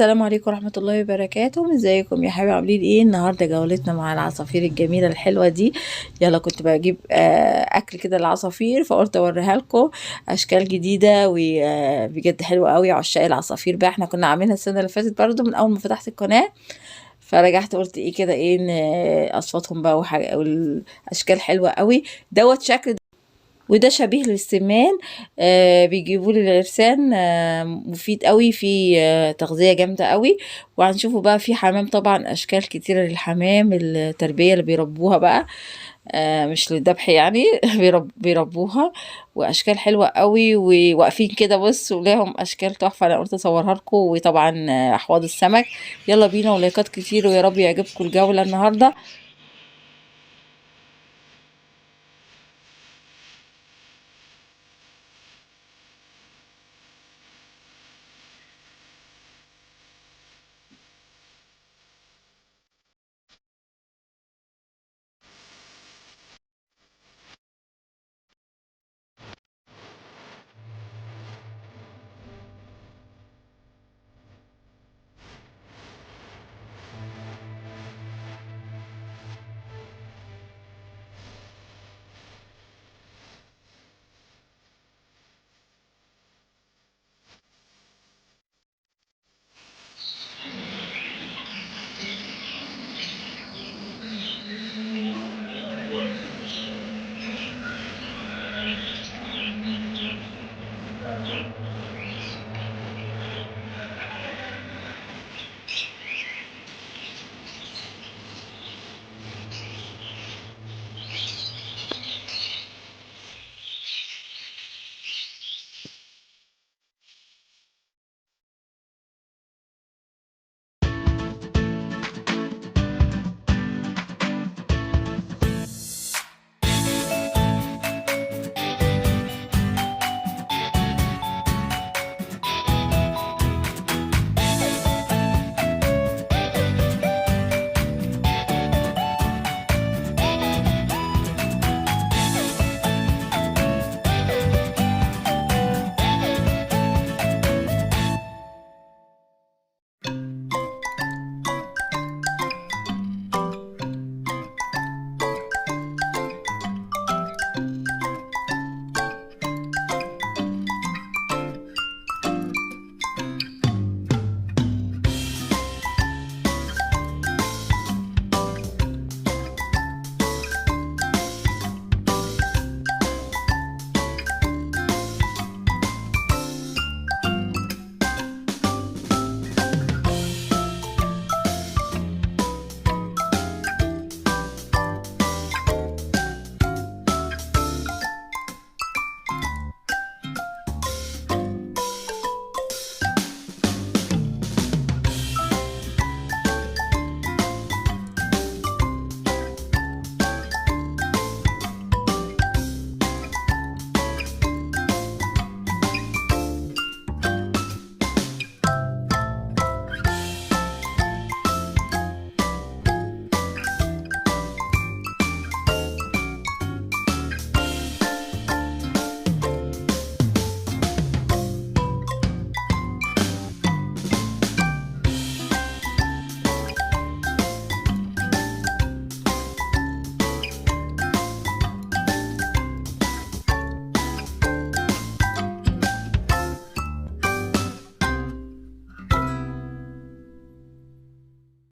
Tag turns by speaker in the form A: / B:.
A: السلام عليكم ورحمة الله وبركاته. ازيكم يا حبايبي؟ عاملين ايه؟ النهارده جولتنا مع العصافير الجميلة الحلوة دي. يلا، كنت بجيب اكل كده للعصافير، فقلت اوريها لكم اشكال جديدة وبجد حلوة قوي. عشاق العصافير بقى، احنا كنا عاملينها السنة اللي فاتت برضو من اول ما فتحت القناة، فرجعت قلت ايه كده، ايه اصواتهم بقى وحاجة والاشكال حلوة قوي. دوت شكل، وده شبيه للسمان. بيجيبوا لي العرسان. مفيد قوي، في تغذية جامدة قوي. وهنشوفوا بقى في حمام، طبعا اشكال كتيرة للحمام، التربية اللي بيربوها بقى، مش للذبح يعني. بيربوها، واشكال حلوة قوي، وواقفين كده بص، ولهم اشكال تحفة. انا قلت اصورها لكم. وطبعا احواض السمك. يلا بينا، ولايكات كتير، ويا رب يعجبكم الجولة النهاردة.